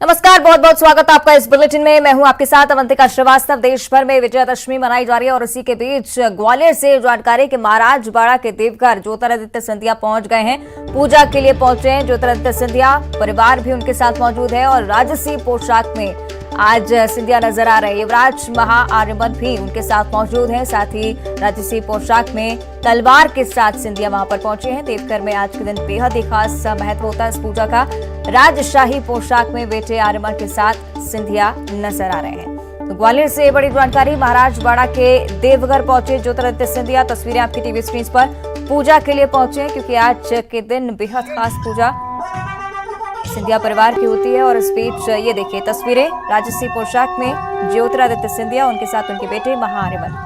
नमस्कार, बहुत बहुत स्वागत आपका इस बुलेटिन में। मैं हूं आपके साथ अवंतिका श्रीवास्तव। देश भर में विजयादशमी मनाई जा रही है और इसी के बीच ग्वालियर से जानकारी के महाराजबाड़ा के देवघर ज्योतिरादित्य सिंधिया पहुंच गए हैं। पूजा के लिए पहुंचे हैं ज्योतिरादित्य सिंधिया, परिवार भी उनके साथ मौजूद है और राजसी पोशाक में आज सिंधिया नजर आ रहे हैं। युवराज महाआर्यमन भी उनके साथ मौजूद हैं, साथ ही राजसी पोशाक में तलवार के साथ सिंधिया वहां पर पहुंचे हैं। देवघर में आज के दिन बेहद ही खास महत्व होता है इस पूजा का। राजशाही पोशाक में बेटे आर्यमन के साथ सिंधिया नजर आ रहे हैं। तो ग्वालियर से बड़ी जानकारी, महाराजबाड़ा के देवघर पहुंचे ज्योतिरादित्य सिंधिया। तस्वीरें आपकी टीवी स्क्रीन पर। पूजा के लिए पहुंचे क्योंकि आज के दिन बेहद खास पूजा सिंधिया परिवार की होती है। और इस बीच ये देखिए तस्वीरें, राजसी पोशाक में ज्योतिरादित्य सिंधिया, उनके साथ उनके बेटे महाआर्यमन।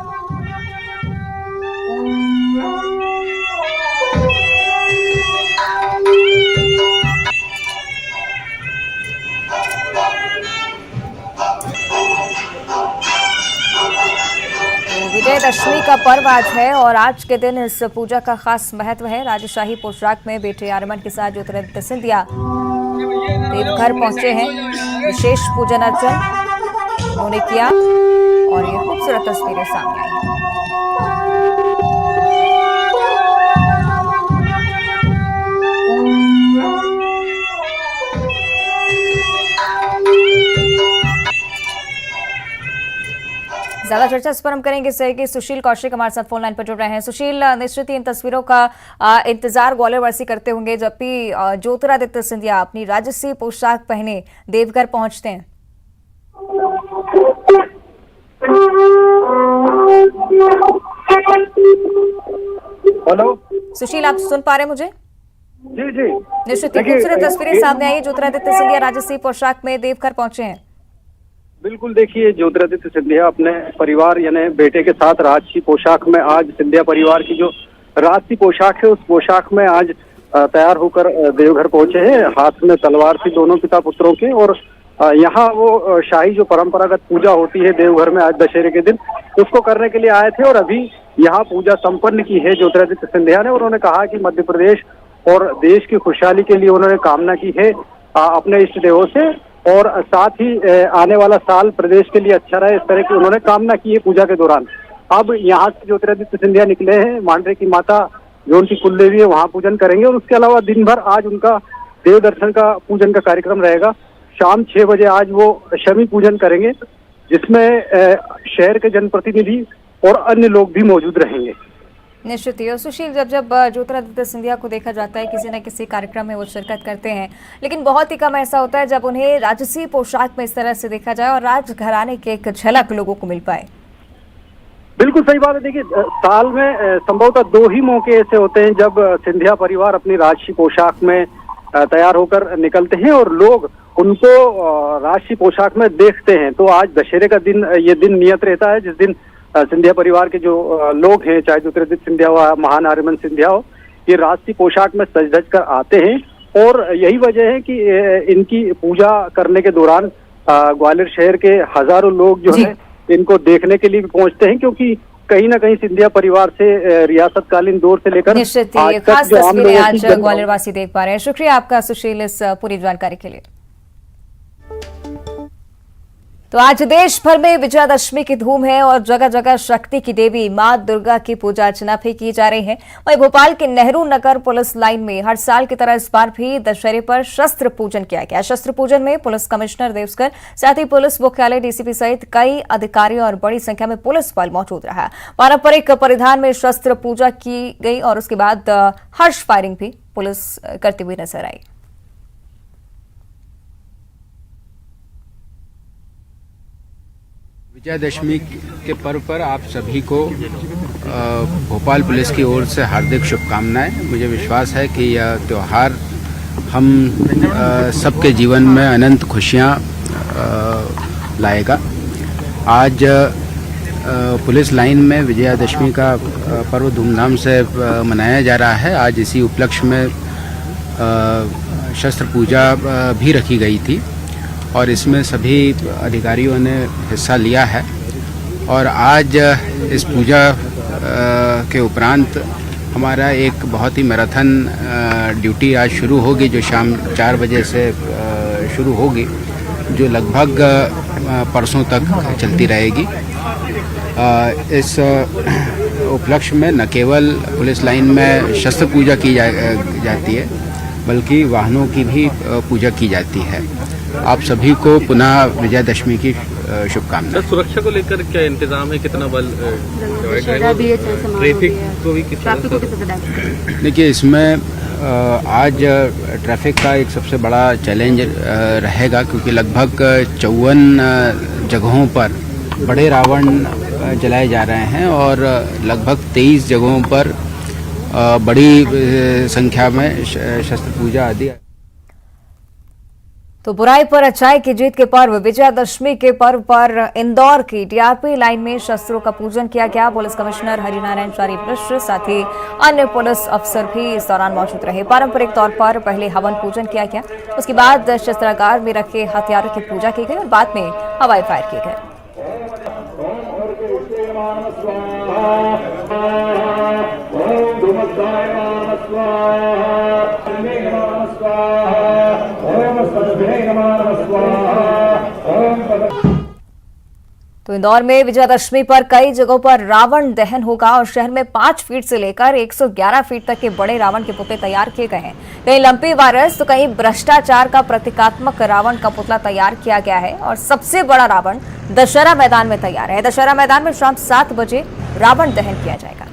विजयदशमी का पर्व आज है और आज के दिन इस पूजा का खास महत्व है। राजशाही पोशाक में बेटे आर्यमन के साथ ज्योतिरादित्य सिंधिया देवघर पहुंचे हैं। विशेष पूजन अर्चन उन्होंने किया और ये खूबसूरत तस्वीरें सामने आई। ज्यादा चर्चा इस पर हम करेंगे सहयोगी सुशील कौशिक हमारे साथ फोन लाइन पर जुड़ रहे हैं। सुशील, निश्चित ही इन तस्वीरों का इंतजार ग्वालियर वासी करते होंगे जब भी ज्योतिरादित्य सिंधिया अपनी राजसी पोशाक पहने देवघर पहुंचते हैं। हेलो सुशील, आप सुन पा रहे हैं मुझे? जी जी, निश्चित ही खूबसूरत तस्वीरें सामने आई है। ज्योतिरादित्य सिंधिया राजसी पोशाक में देवघर पहुंचे हैं। बिल्कुल। देखिए, ज्योतिरादित्य सिंधिया अपने परिवार यानी बेटे के साथ राजसी पोशाक में आज सिंधिया परिवार की जो राजसी पोशाक है उस पोशाक में आज तैयार होकर देवघर पहुंचे हैं। हाथ में तलवार थी दोनों पिता पुत्रों के और यहाँ वो शाही जो परंपरागत पूजा होती है देवघर में आज दशहरे के दिन, उसको करने के लिए आए थे और अभी यहाँ पूजा संपन्न की है ज्योतिरादित्य सिंधिया ने। और उन्होंने कहा कि मध्य प्रदेश और देश की खुशहाली के लिए उन्होंने कामना की है अपने इष्ट देवों से और साथ ही आने वाला साल प्रदेश के लिए अच्छा रहे, इस तरह की उन्होंने कामना की है पूजा के दौरान। अब यहाँ से ज्योतिरादित्य सिंधिया निकले हैं, मांडरे की माता जो उनकी कुल देवी है वहाँ पूजन करेंगे और उसके अलावा दिन भर आज उनका देव दर्शन का पूजन का कार्यक्रम रहेगा। शाम 6 बजे आज वो शमी पूजन करेंगे जिसमें शहर के जनप्रतिनिधि और अन्य लोग भी मौजूद रहेंगे। निश्चित ही। और सुशील, जब ज्योतिरादित्य सिंधिया को देखा जाता है किसी न किसी कार्यक्रम में वो शिरकत करते हैं, लेकिन बहुत ही कम ऐसा होता है जब उन्हें राजसी पोशाक में इस तरह से देखा जाए और राजघराने की एक झलक लोगों को मिल पाए। बिल्कुल सही बात है। देखिए, साल में संभवतः 2 ही मौके ऐसे होते हैं जब सिंधिया परिवार अपनी राजसी पोशाक में तैयार होकर निकलते हैं और लोग उनको राजसी पोशाक में देखते हैं। तो आज दशहरे का दिन, ये दिन नियत रहता है जिस दिन सिंधिया परिवार के जो लोग हैं, चाहे ज्योतिरादित्य सिंधिया हो, महान आर्यमन सिंधिया हो, ये राजसी पोशाक में सज धज कर आते हैं। और यही वजह है कि इनकी पूजा करने के दौरान ग्वालियर शहर के हजारों लोग जो है इनको देखने के लिए भी पहुंचते हैं, क्योंकि कहीं ना कहीं सिंधिया परिवार से रियासतकालीन दौर से लेकर निश्चित ही खास तस्वीरें आज ग्वालियर वासी देख पा रहे हैं। शुक्रिया आपका सुशील इस पूरी जानकारी के लिए। तो आज देश भर में विजयादशमी की धूम है और जगह जगह शक्ति की देवी मां दुर्गा की पूजा अर्चना भी की जा रही है। वहीं भोपाल के नेहरू नगर पुलिस लाइन में हर साल की तरह इस बार भी दशहरे पर शस्त्र पूजन किया गया। शस्त्र पूजन में पुलिस कमिश्नर देवस्कर, साथ ही पुलिस मुख्यालय डीसीपी सहित कई अधिकारी और बड़ी संख्या में पुलिस बल मौजूद रहा। पारंपरिक परिधान में शस्त्र पूजा की गई और उसके बाद हर्ष फायरिंग भी पुलिस करती हुई नजर आई। विजयादशमी के पर्व पर आप सभी को भोपाल पुलिस की ओर से हार्दिक शुभकामनाएं। मुझे विश्वास है कि यह त्यौहार हम सबके जीवन में अनंत खुशियां लाएगा। आज पुलिस लाइन में विजयादशमी का पर्व धूमधाम से मनाया जा रहा है। आज इसी उपलक्ष्य में शस्त्र पूजा भी रखी गई थी और इसमें सभी अधिकारियों ने हिस्सा लिया है। और आज इस पूजा के उपरांत हमारा एक बहुत ही मैराथन ड्यूटी आज शुरू होगी जो शाम 4 बजे से शुरू होगी। जो लगभग परसों तक चलती रहेगी। इस उपलक्ष्य में न केवल पुलिस लाइन में शस्त्र पूजा की जाती है, बल्कि वाहनों की भी पूजा की जाती है। आप सभी को पुनः विजयदशमी की शुभकामनाएं। सुरक्षा को लेकर क्या इंतजाम है, कितना बल ट्रैफिक को भी देखिए, इसमें आज ट्रैफिक का एक सबसे बड़ा चैलेंज रहेगा, क्योंकि लगभग 54 जगहों पर बड़े रावण जलाए जा रहे हैं और लगभग 23 जगहों पर बड़ी संख्या में शस्त्र पूजा आदि। तो बुराई पर अच्छाई की जीत के पर्व विजयादशमी के पर्व पर इंदौर की टीआरपी लाइन में शस्त्रों का पूजन किया गया। पुलिस कमिश्नर हरिनारायण चारी मिश्र साथ ही अन्य पुलिस अफसर भी इस दौरान मौजूद रहे। पारंपरिक तौर पर पहले हवन पूजन किया गया, उसके बाद शस्त्रागार में रखे हथियारों की पूजा की गई और बाद में हवाई फायर किए गए। तो इंदौर में विजयादशमी पर कई जगहों पर रावण दहन होगा और शहर में 5 फीट से लेकर 111 फीट तक के बड़े रावण के पुतले तैयार किए गए हैं। कहीं लंपी वायरस तो कहीं भ्रष्टाचार का प्रतीकात्मक रावण का पुतला तैयार किया गया है और सबसे बड़ा रावण दशहरा मैदान में तैयार है। दशहरा मैदान में शाम 7 बजे रावण दहन किया जाएगा।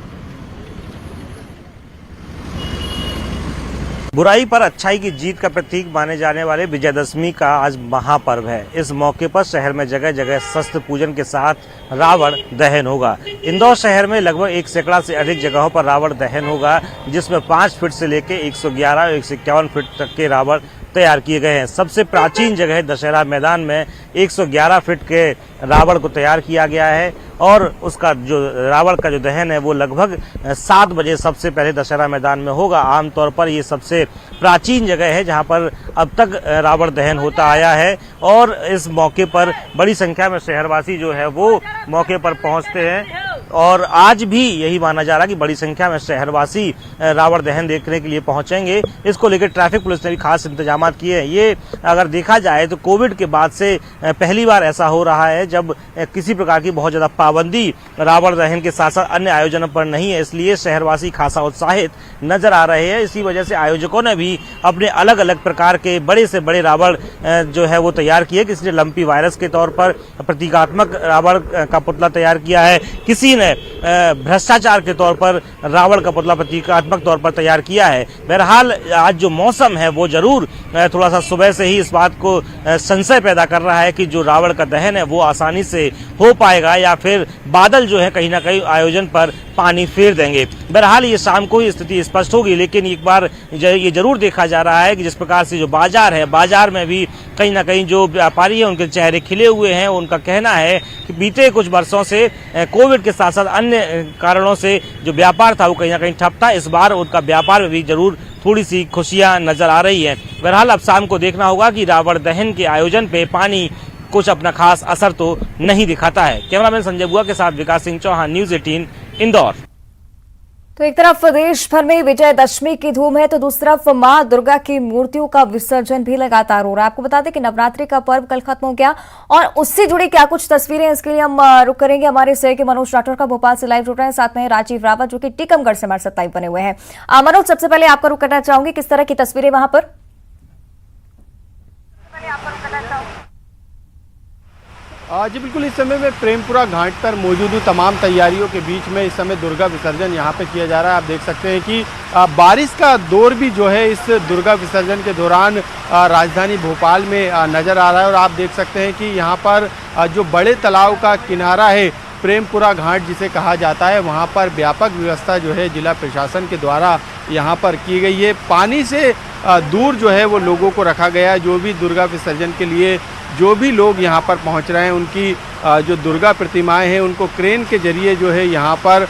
बुराई पर अच्छाई की जीत का प्रतीक माने जाने वाले विजयदशमी का आज महापर्व है। इस मौके पर शहर में जगह जगह शस्त्र पूजन के साथ रावण दहन होगा। इंदौर शहर में लगभग 1 सैकड़ा से अधिक जगहों पर रावण दहन होगा, जिसमें 5 फीट से लेकर 111 और 151 फीट तक के रावण तैयार किए गए हैं। सबसे प्राचीन जगह दशहरा मैदान में 111 फीट के रावण को तैयार किया गया है और उसका जो रावण का जो दहन है वो लगभग 7 बजे सबसे पहले दशहरा मैदान में होगा। आमतौर पर ये सबसे प्राचीन जगह है जहां पर अब तक रावण दहन होता आया है और इस मौके पर बड़ी संख्या में शहरवासी जो है वो मौके पर पहुंचते हैं और आज भी यही माना जा रहा है कि बड़ी संख्या में शहरवासी रावण दहन देखने के लिए पहुंचेंगे। इसको लेकर ट्रैफिक पुलिस ने भी खास इंतजाम किए हैं। ये अगर देखा जाए तो कोविड के बाद से पहली बार ऐसा हो रहा है जब किसी प्रकार की बहुत ज्यादा पाबंदी रावण दहन के साथ साथ अन्य आयोजनों पर नहीं है, इसलिए शहरवासी खासा उत्साहित नजर आ रहे हैं। इसी वजह से आयोजकों ने भी अपने अलग अलग प्रकार के बड़े से बड़े रावण जो है वो तैयार किए। किसी ने लंपी वायरस के तौर पर प्रतीकात्मक रावण का पुतला तैयार किया है, किसी ने भ्रष्टाचार के तौर पर रावण का पुतला प्रतीकात्मक तौर पर तैयार किया है। बहरहाल आज जो मौसम है वो जरूर थोड़ा सा सुबह से ही इस बात को संशय पैदा कर रहा है कि जो रावण का दहन है वो आसानी से हो पाएगा या फिर बादल जो है कहीं ना कहीं आयोजन पर पानी फेर देंगे। बहरहाल ये शाम को ही स्थिति स्पष्ट होगी, लेकिन एक बार ये जरूर देखा जा रहा है कि जिस प्रकार से जो बाजार है, बाजार में भी कहीं ना कहीं जो व्यापारी है उनके चेहरे खिले हुए हैं। उनका कहना है कि बीते कुछ वर्षों से कोविड के साथ साथ अन्य कारणों से जो व्यापार था वो कहीं ना कहीं ठप था। इस बार उनका व्यापार में भी जरूर थोड़ी सी खुशियां नजर आ रही हैं। बहरहाल अब शाम को देखना होगा कि रावण दहन के आयोजन पे पानी कुछ अपना खास असर तो नहीं दिखाता है। कैमरामैन संजय बुआ के साथ विकास सिंह चौहान, न्यूज़ 18 इंदौर। तो एक तरफ देश भर में विजयदशमी की धूम है तो दूसरी तरफ मां दुर्गा की मूर्तियों का विसर्जन भी लगातार हो रहा है। आपको बता दें कि नवरात्रि का पर्व कल खत्म हो गया और उससे जुड़ी क्या कुछ तस्वीरें, इसके लिए हम रुक करेंगे हमारे सहयोगी मनोज राठौर का भोपाल से लाइव जुड़ रहे हैं, साथ में राजीव रावत जो कि टीकमगढ़ से हमारे साथ लाइव बने हुए हैं। मनोज, सबसे पहले आपका रुक करना चाहूंगी, किस तरह की तस्वीरें वहां पर? जी बिल्कुल, इस समय मैं प्रेमपुरा घाट पर मौजूद हूँ। तमाम तैयारियों के बीच में इस समय दुर्गा विसर्जन यहाँ पे किया जा रहा है। आप देख सकते हैं कि बारिश का दौर भी जो है इस दुर्गा विसर्जन के दौरान राजधानी भोपाल में नज़र आ रहा है और आप देख सकते हैं कि यहाँ पर जो बड़े तालाब का किनारा है, प्रेमपुरा घाट जिसे कहा जाता है, वहाँ पर व्यापक व्यवस्था जो है जिला प्रशासन के द्वारा यहाँ पर की गई है। पानी से दूर जो है वो लोगों को रखा गया है। जो भी दुर्गा विसर्जन के लिए जो भी लोग यहाँ पर पहुँच रहे हैं, उनकी जो दुर्गा प्रतिमाएं हैं उनको क्रेन के जरिए जो है यहाँ पर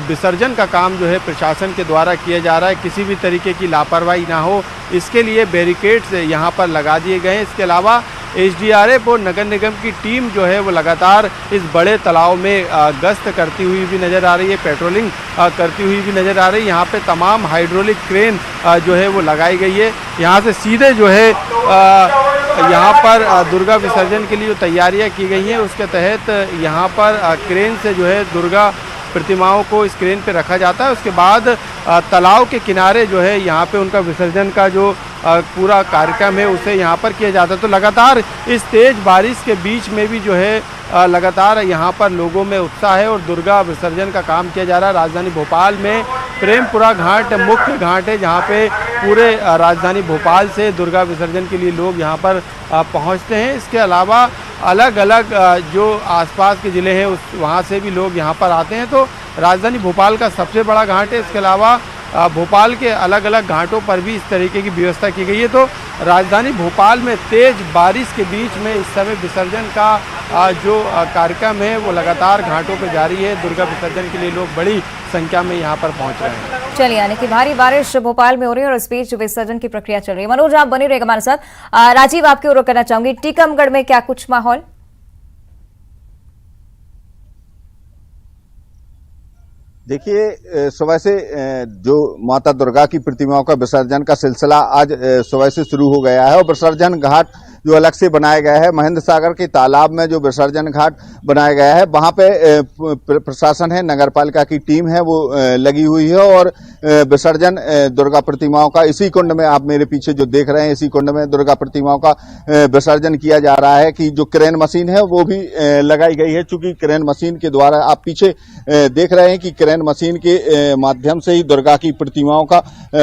विसर्जन का काम जो है प्रशासन के द्वारा किया जा रहा है। किसी भी तरीके की लापरवाही ना हो, इसके लिए बैरिकेड्स यहाँ पर लगा दिए गए हैं। इसके अलावा एसडीआरएफ और नगर निगम की टीम जो है वो लगातार इस बड़े तालाब में गश्त करती हुई भी नज़र आ रही है, पेट्रोलिंग करती हुई भी नज़र आ रही है। यहाँ पे तमाम हाइड्रोलिक क्रेन जो है वो लगाई गई है। यहाँ से सीधे जो है यहाँ पर दुर्गा विसर्जन के लिए जो तैयारियाँ की गई हैं उसके तहत यहाँ पर क्रेन से जो है दुर्गा प्रतिमाओं को इस क्रेन पे रखा जाता है। उसके बाद तालाब के किनारे जो है यहाँ पे उनका विसर्जन का जो पूरा कार्यक्रम है उसे यहाँ पर किया जाता है। तो लगातार इस तेज बारिश के बीच में भी जो है लगातार यहाँ पर लोगों में उत्साह है और दुर्गा विसर्जन का काम किया जा रहा है। राजधानी भोपाल में प्रेमपुरा घाट मुख्य घाट है जहाँ पे पूरे राजधानी भोपाल से दुर्गा विसर्जन के लिए लोग यहाँ पर पहुँचते हैं। इसके अलावा अलग अलग जो आसपास के ज़िले हैं वहाँ से भी लोग यहाँ पर आते हैं। तो राजधानी भोपाल का सबसे बड़ा घाट है। इसके अलावा भोपाल के अलग अलग घाटों पर भी इस तरीके की व्यवस्था की गई है। तो राजधानी भोपाल में तेज बारिश के बीच में इस समय विसर्जन का जो कार्यक्रम है वो लगातार घाटों पर जारी है। दुर्गा विसर्जन के लिए लोग बड़ी संख्या में यहाँ पर पहुँच रहे हैं। चलिए, यानी कि भारी बारिश भोपाल में हो रही है और इस बीच विसर्जन की प्रक्रिया चल रही है। मनोज, आप बने रहेगा हमारे साथ। राजीव, आपकी ओर करना चाहूंगी, टीकमगढ़ में क्या कुछ माहौल? देखिए, सुबह से जो माता दुर्गा की प्रतिमाओं का विसर्जन का सिलसिला आज सुबह से शुरू हो गया है और विसर्जन घाट जो अलग से बनाया गया है महेंद्र सागर के तालाब में जो विसर्जन घाट बनाया गया है वहां पे प्रशासन है, नगर पालिका की टीम है वो लगी हुई है और विसर्जन दुर्गा प्रतिमाओं का इसी कुंड में, आप मेरे पीछे जो देख रहे हैं, इसी कुंड में दुर्गा प्रतिमाओं का विसर्जन किया जा रहा है। कि जो क्रेन मशीन है वो भी लगाई गई है, चूंकि क्रेन मशीन के द्वारा आप पीछे देख रहे हैं कि क्रेन मशीन के माध्यम से ही दुर्गा की प्रतिमाओं का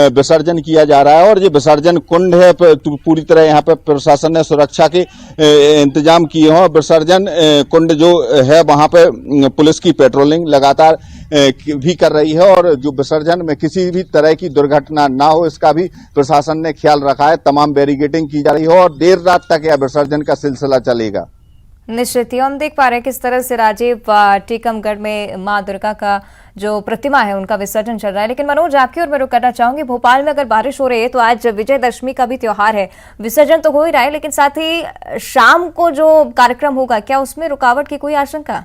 विसर्जन किया जा रहा है। और ये विसर्जन कुंड है, पूरी तरह यहाँ पे प्रशासन ने सुरक्षा के इंतजाम किए हों। विसर्जन कुंड जो है वहां पे पुलिस की पेट्रोलिंग लगातार भी कर रही है और जो विसर्जन में किसी भी तरह की दुर्घटना ना हो इसका भी प्रशासन ने ख्याल रखा है। तमाम बैरिकेडिंग की जा रही है और देर रात तक यह विसर्जन का सिलसिला चलेगा। निश्चित ही हम देख पा रहे हैं किस तरह से राजीव टीकमगढ़ में मां दुर्गा का जो प्रतिमा है उनका विसर्जन चल रहा है। लेकिन मनोज, आपकी ओर मैं रुक करना चाहूंगी, भोपाल में अगर बारिश हो रही है तो आज विजयदशमी का भी त्योहार है, विसर्जन तो हो ही रहा है लेकिन साथ ही शाम को जो कार्यक्रम होगा क्या उसमें रुकावट की कोई आशंका?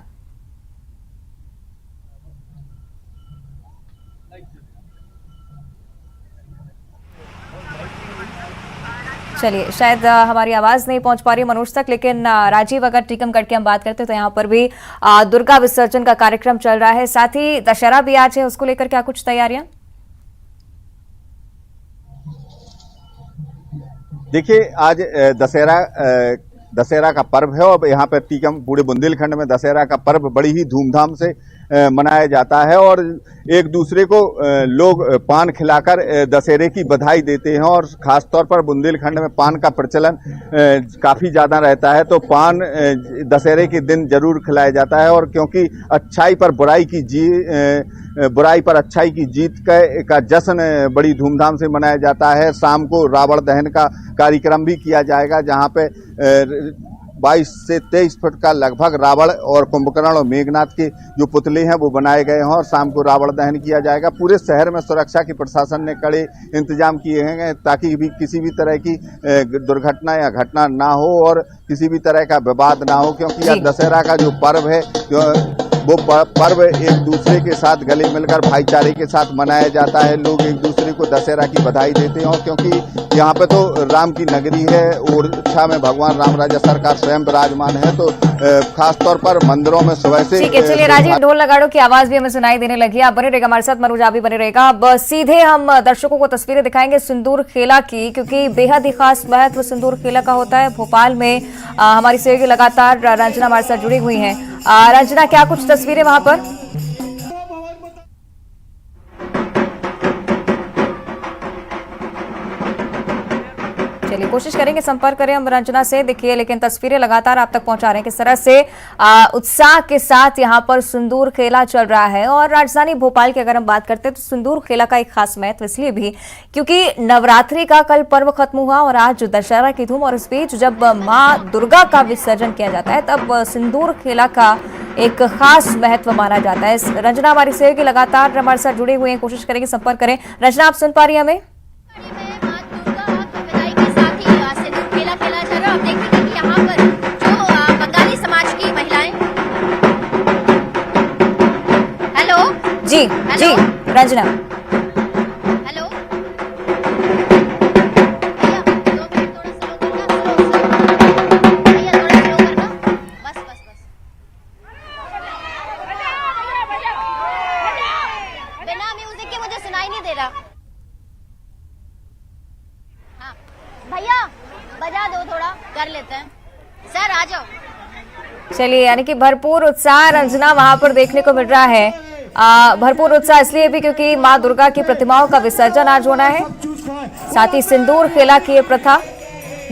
चलिए, शायद हमारी आवाज नहीं पहुंच पा रही मनोज तक, लेकिन राजीव, अगर टीकमगढ़ की हम बात करते हैं तो यहाँ पर भी दुर्गा विसर्जन का कार्यक्रम चल रहा है, साथ ही दशहरा भी आज है, उसको लेकर क्या कुछ तैयारियां? देखिए, आज दशहरा का पर्व है और यहाँ पे पूरे बुंदेलखंड में दशहरा का पर्व बड़ी ही धूमधाम से मनाया जाता है और एक दूसरे को लोग पान खिलाकर दशहरे की बधाई देते हैं और खास तौर पर बुंदेलखंड में पान का प्रचलन काफी ज्यादा रहता है। तो पान दशहरे के दिन जरूर खिलाया जाता है और क्योंकि अच्छाई पर बुराई पर अच्छाई की जीत का जश्न बड़ी धूमधाम से मनाया जाता है। शाम को रावण दहन का कार्यक्रम भी किया जाएगा जहां पे 22 से 23 फुट का लगभग रावण और कुंभकर्ण और मेघनाथ के जो पुतले हैं वो बनाए गए हैं और शाम को रावण दहन किया जाएगा। पूरे शहर में सुरक्षा की प्रशासन ने कड़े इंतजाम किए हैं ताकि भी किसी भी तरह की दुर्घटना या घटना ना हो और किसी भी तरह का विवाद ना हो, क्योंकि यह दशहरा का जो पर्व है वो पर्व एक दूसरे के साथ गले मिलकर भाईचारे के साथ मनाया जाता है। लोग एक दूसरे को दशहरा की बधाई देते हैं और क्योंकि यहाँ पे तो राम की नगरी है, ओरछा में भगवान राम राजा सरकार स्वयं विराजमान है, तो खास तौर पर मंदिरों में सुबह से। ठीक है, चलिए राजीव, ढोल नगाड़ों की आवाज भी हमें सुनाई देने लगी है। आप बने रहेगा हमारे साथ, मनोज आप भी बने रहेगा। अब सीधे हम दर्शकों को तस्वीरें दिखाएंगे सिंदूर खेला की, क्योंकि बेहद ही खास महत्व सिंदूर खेला का होता है। भोपाल में हमारी सहयोगी लगातार रंजना हमारे साथ जुड़ी हुई है। रंजना, क्या कुछ तस्वीरें वहां पर? चलिए कोशिश करेंगे संपर्क करें हम रंजना से। देखिए, लेकिन तस्वीरें लगातार आप तक पहुंचा रहे हैं किस तरह से उत्साह के साथ यहां पर सिंदूर खेला चल रहा है। और राजधानी भोपाल की अगर हम बात करते हैं तो सिंदूर खेला का एक खास महत्व इसलिए भी क्योंकि नवरात्रि का कल पर्व खत्म हुआ और आज दशहरा की धूम, और इस बीच जब मां दुर्गा का विसर्जन किया जाता है तब सिंदूर खेला का एक खास महत्व माना जाता है। रंजना हमारी सहयोगी लगातार हमारे साथ जुड़े हुए हैं, कोशिश करेंगे संपर्क करें। रंजना, आप सुन पा रही हैं हमें? जी जी रंजना, हेलो, बजा दो, थोड़ा कर लेते हैं। सर आ जाओ। चलिए, यानी कि भरपूर उत्साह रंजना वहां पर देखने को मिल रहा है। भरपूर उत्साह इसलिए भी क्योंकि मां दुर्गा की प्रतिमाओं का विसर्जन आज होना है। साथ ही सिंदूर खेला की ये प्रथा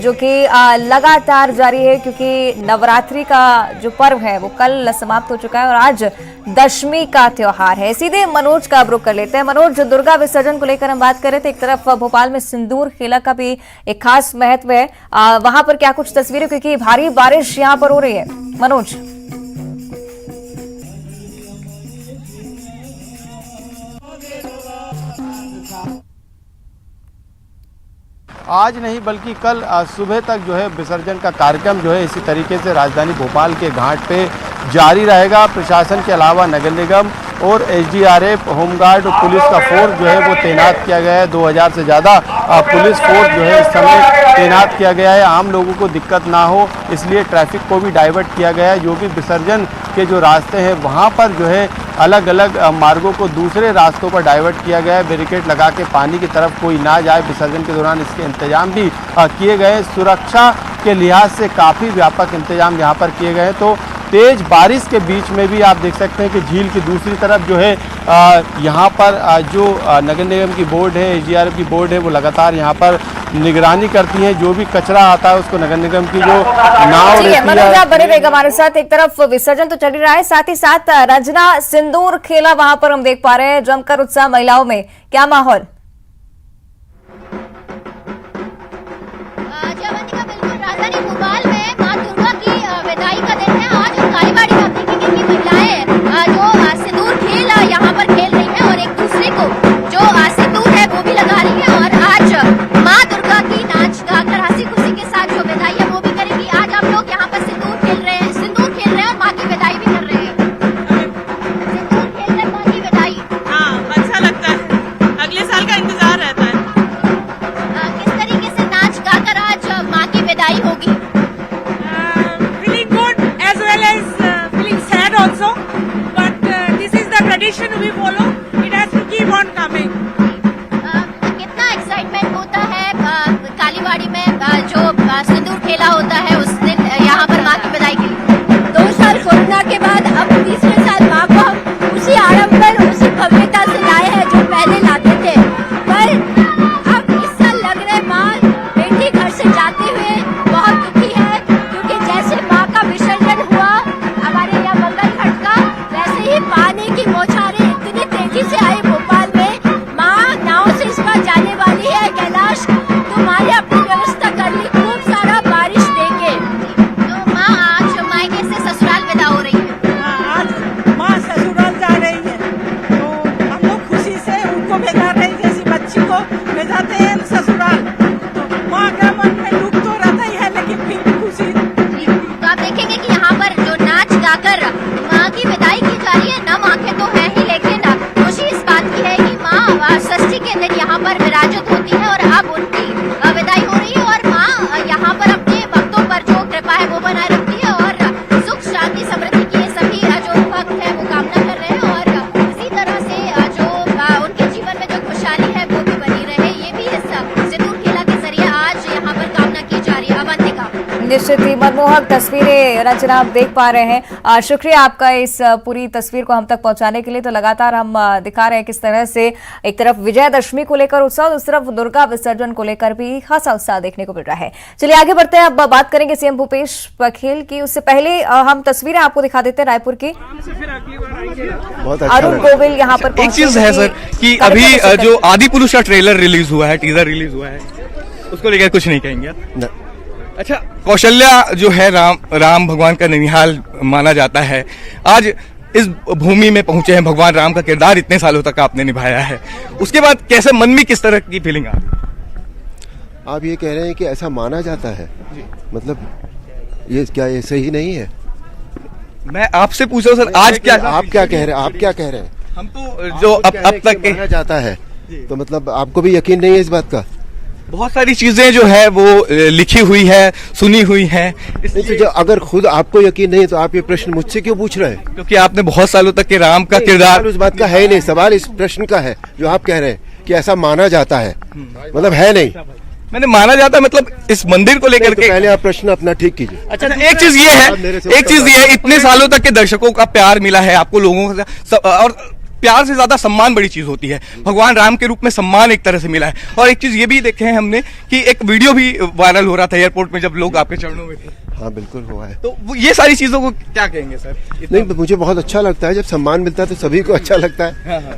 जो कि लगातार जारी है, क्योंकि नवरात्रि का जो पर्व है वो कल समाप्त हो चुका है और आज दशमी का त्योहार है। सीधे मनोज का रुख कर लेते हैं। मनोज, दुर्गा विसर्जन को लेकर हम बात कर रहे थे। एक तरफ भोपाल में सिंदूर खेला का भी एक खास महत्व है, वहां पर क्या कुछ तस्वीरें, क्योंकि भारी बारिश यहां पर हो रही है। मनोज। आज नहीं बल्कि कल सुबह तक जो है विसर्जन का कार्यक्रम जो है इसी तरीके से राजधानी भोपाल के घाट पे जारी रहेगा। प्रशासन के अलावा नगर निगम और एसडीआरएफ, होमगार्ड और पुलिस का फोर्स जो है वो तैनात किया गया है। 2000 से ज़्यादा पुलिस फोर्स जो है इस समय तैनात किया गया है। आम लोगों को दिक्कत ना हो इसलिए ट्रैफिक को भी डाइवर्ट किया गया है। जो भी विसर्जन के जो रास्ते हैं वहाँ पर जो है अलग अलग मार्गों को दूसरे रास्तों पर डाइवर्ट किया गया है। बैरिकेड लगा के पानी की तरफ कोई ना जाए विसर्जन के दौरान, इसके इंतजाम भी किए गए हैं। सुरक्षा के लिहाज से काफ़ी व्यापक इंतजाम यहाँ पर किए गए हैं। तो तेज बारिश के बीच में भी आप देख सकते हैं कि झील की दूसरी तरफ जो है यहाँ पर जो नगर निगम की बोर्ड है, एसडीआरएफ की बोर्ड है, वो लगातार यहाँ पर निगरानी करती है। जो भी कचरा आता है उसको नगर निगम की जो नाव मनोज, आप बने रहेगा हमारे साथ। एक तरफ विसर्जन तो चल ही रहा है, साथ ही साथ रंजना सिंदूर खेला वहां पर हम देख पा रहे हैं। जमकर उत्साह महिलाओं में, क्या माहौल? राजधानी भोपाल में मां दुर्गा की विदाई का दिन है आज, और कालीबाड़ी में आप देखेंगे कि महिलाएं जो सिंदूर खेल यहाँ पर खेल रही हैं और एक दूसरे को जो सिंदूर है वो भी लगा रही है। और आज मां दुर्गा की नाच गाकर हंसी खुशी के साथ जो विदाई है वो भी करेंगी। आज आप लोग यहाँ पर सिंदूर खेल रहे हैं और माँ की विदाई भी कर रहे हैं। सिंदूर खेल रहे, माँ की विदाई, हाँ अच्छा लगता है, अगले साल का इंतजार रहता है। किस तरीके से नाच गाकर आज माँ की विदाई होगी? Feeling good as well as feeling sad also, but this is the tradition we follow. It has to keep on coming. कितना एक्साइटमेंट होता है कालीबाड़ी में जो सिंदूर खेला होता है उस दिन यहाँ पर माँ की विदाई के लिए? 2 साल कोरोना के बाद अब तीसरे साल माँ को हम उसी आडंबर, उसी भव्यता से लाए हैं जो पहले लाते थे। पर अब इस साल लग रहे माँ बेटी घर से जाते हुए बहुत दुखी है, क्योंकि जैसे माँ का विसर्जन हुआ हमारे यहाँ मंगल घाट का, वैसे ही पानी की बौछारें इतनी तेजी से आई भोपाल में। माँ नाव से इस बार जाने वाली है कैलाश, तुम्हारे अपनी व्यवस्था कर ली खूब सारा बारिश देके। तो माँ आज मायके से ससुराल विदा हो रही है। आज माँ ससुराल जा रही है, तो हम लोग खुशी से उनको भेजा रहे हैं, जैसी बच्ची को भेजाते हैं ससुराल। तो माँ का मन में दुख तो रहता ही है, लेकिन फिर भी खुशी। तो आप देखेंगे कि यहाँ पर जो नाच गाकर माँ की विदाई की जा रही है, नम आंखें तो है ही, लेकिन खुशी इस बात की है कि माँ षष्ठी के दिन यहाँ पर विराजित होती है और अब उनकी विदाई हो रही है। और माँ यहाँ पर अपने भक्तों पर जो कृपा है वो बनाए रखती है और सुख शांति समृद्धि की सभी जो भक्त है वो कामना कर रहे हैं। और इसी तरह से जो उनके जीवन में जो खुशहाली है वो भी बनी रहे, ये भी इस सिंदूर खेला के जरिए आज यहाँ पर कामना की जा रही है। अवंतिका, निश्चित ही मनमोहक तस्वीरें रचना आप देख पा रहे हैं। शुक्रिया आपका इस पूरी तस्वीर को हम तक पहुंचाने के लिए। तो लगातार हम दिखा रहे हैं किस तरह से एक तरफ विजयदशमी को लेकर उत्साह, दूसरी तरफ दुर्गा विसर्जन को लेकर भी खासा उत्साह देखने को मिल रहा है। चलिए आगे बढ़ते हैं, अब बात करेंगे सीएम भूपेश बघेल की। उससे पहले हम तस्वीरें आपको दिखा देते हैं रायपुर की। अरुण गोविल यहाँ पर एक चीज है सर कि अभी जो आदि पुरुष का ट्रेलर रिलीज हुआ है, टीजर रिलीज हुआ है, उसको लेकर कुछ नहीं कहेंगे आप? अच्छा, कौशल्या जो है राम भगवान का ननिहाल माना जाता है, आज इस भूमि में पहुंचे हैं। भगवान राम का किरदार इतने सालों तक आपने निभाया है, उसके बाद कैसे मन में किस तरह की फीलिंग आप ये कह रहे हैं कि ऐसा माना जाता है? मतलब ये क्या, ये सही नहीं है? मैं आपसे पूछ रहा हूँ सर, आज क्या आप क्या कह रहे हैं? आप क्या कह रहे हैं? हम तो जो अब तक माना जाता है, तो मतलब आपको भी यकीन नहीं है इस बात का? बहुत सारी चीजें जो है वो लिखी हुई है, सुनी हुई है। तो जो अगर खुद आपको यकीन नहीं तो आप ये प्रश्न मुझसे क्यों पूछ रहे हैं? क्योंकि आपने बहुत सालों तक के राम का किरदार, उस बात का है नहीं, सवाल इस प्रश्न का है जो आप कह रहे हैं कि ऐसा माना जाता है, मतलब है नहीं। मैंने माना जाता है, मतलब इस मंदिर को लेकर के पहले आप प्रश्न अपना ठीक कीजिए। अच्छा, एक चीज ये है, इतने सालों तक के दर्शकों का प्यार मिला है आपको लोगों से, और प्यार से ज्यादा सम्मान बड़ी चीज होती है। भगवान राम के रूप में सम्मान एक तरह से मिला है। और एक चीज ये भी देखे हैं हमने कि एक वीडियो भी वायरल हो रहा था एयरपोर्ट में जब लोग आपके चरणों में थे। हाँ बिल्कुल हुआ है। तो ये सारी चीजों को क्या कहेंगे सर? नहीं, मुझे बहुत अच्छा लगता है, जब सम्मान मिलता है तो सभी को अच्छा लगता है।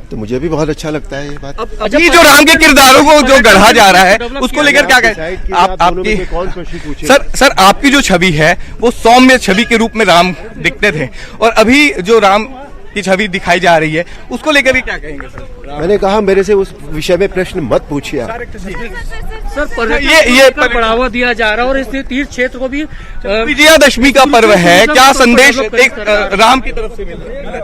तो मुझे भी बहुत अच्छा लगता है ये बात। अभी जो राम के किरदारों को जो गढ़ा जा रहा है उसको लेकर क्या कहें आप? आपकी कौन प्रश्न पूछे? सर आपकी जो छवि है वो सौम्य छवि के रूप में राम दिखते थे, और अभी जो राम की छवि दिखाई जा रही है उसको लेकर क्या कहेंगे सर? मैंने कहा मेरे से उस विषय में प्रश्न मत पूछिए आप। सर ये बढ़ावा दिया जा रहा है और इसलिए तीर्थ क्षेत्र को भी विजयादशमी का पर्व है, क्या संदेश राम की तरफ से मिल रहा है?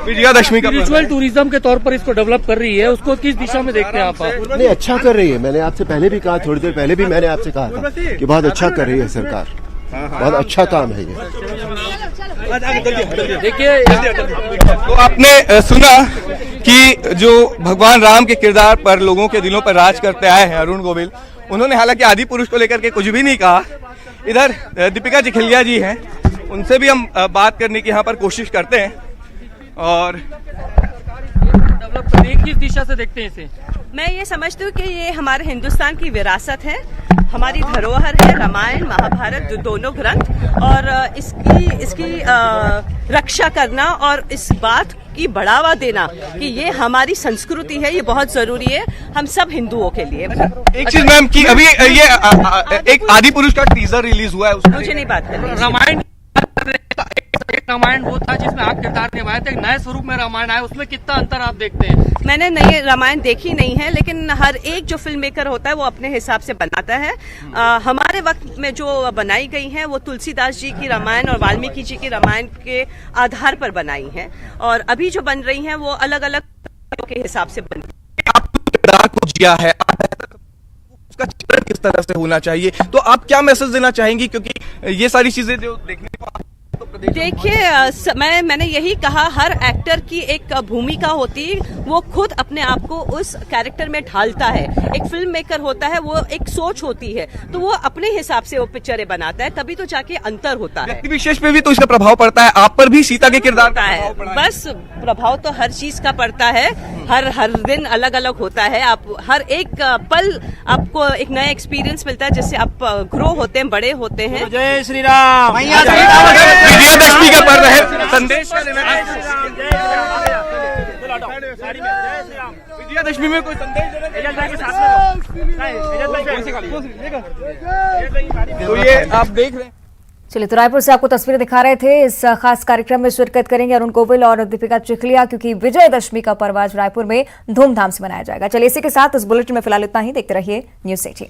विजयादशमी का स्पिरिचुअल टूरिज्म के तौर पर इसको डेवलप कर रही है, उसको किस दिशा में देखते हैं आप? नहीं, अच्छा कर रही है। मैंने आपसे पहले भी कहा, थोड़ी देर पहले भी मैंने आपसे कहा था कि बहुत अच्छा कर रही है सरकार, बहुत अच्छा काम है ये। देखिए, तो आपने सुना कि जो भगवान राम के किरदार पर लोगों के दिलों पर राज करते आए हैं अरुण गोविल, उन्होंने हालांकि आदि पुरुष को लेकर के कुछ भी नहीं कहा। इधर दीपिका चिखलिया जी हैं, उनसे भी हम बात करने की यहाँ पर कोशिश करते हैं। और किस दिशा से देखते हैं इसे? मैं ये समझती हूँ कि ये हमारे हिंदुस्तान की विरासत है, हमारी धरोहर है, रामायण महाभारत दोनों ग्रंथ, और इसकी रक्षा करना और इस बात की बढ़ावा देना कि ये हमारी संस्कृति है, ये बहुत जरूरी है हम सब हिंदुओं के लिए। एक चीज मैम की अभी ये एक आदि पुरुष का टीजर रिलीज हुआ है, मुझे नहीं बात करनी। रामायण वो था जिसमें आप किरदार निभाए थे, नए स्वरूप में रामायण आया, उसमें कितना अंतर आप देखते हैं? मैंने नई रामायण देखी नहीं है, लेकिन हर एक जो फिल्म मेकर होता है वो अपने हिसाब से बनाता है। हमारे वक्त में जो बनाई गई हैं वो तुलसीदास जी की रामायण और वाल्मीकि जी की रामायण के आधार पर बनाई हैं, और अभी जो बन रही हैं वो अलग अलग के हिसाब से बन रही हैं। किरदार को जिया है, उसका चित्रण किस तरह से होना चाहिए, तो आप क्या मैसेज देना चाहेंगी? क्योंकि ये सारी चीजें जो देखने को देखिए, मैंने यही कहा, हर एक्टर की एक भूमिका होती है, वो खुद अपने आप को उस कैरेक्टर में ढालता है। एक फिल्म मेकर होता है, वो एक सोच होती है, तो वो अपने हिसाब से वो पिक्चरें बनाता है, तभी तो जाके अंतर होता है। व्यक्ति विशेष पे भी तो इसका प्रभाव पड़ता है, आप पर भी सीता के किरदार का है। बस प्रभाव तो हर चीज का पड़ता है, हर दिन अलग अलग होता है। आप हर एक पल आपको एक नया एक्सपीरियंस मिलता है, जिससे आप ग्रो होते हैं, बड़े होते हैं। जय श्री राम। विजयादशमी का पर्व है, संदेश विजयादशमी में कोई संदेश तो ये आप देख रहे हैं। चलिए, तो रायपुर से आपको तस्वीरें दिखा रहे थे। इस खास कार्यक्रम में शिरकत करेंगे अरुण गोविल और दीपिका चिखलिया, क्योंकि विजयदशमी का पर्व आज रायपुर में धूमधाम से मनाया जाएगा। चलिए, इसी के साथ इस बुलेटिन में फिलहाल इतना ही। देखते रहिए न्यूज़ 18।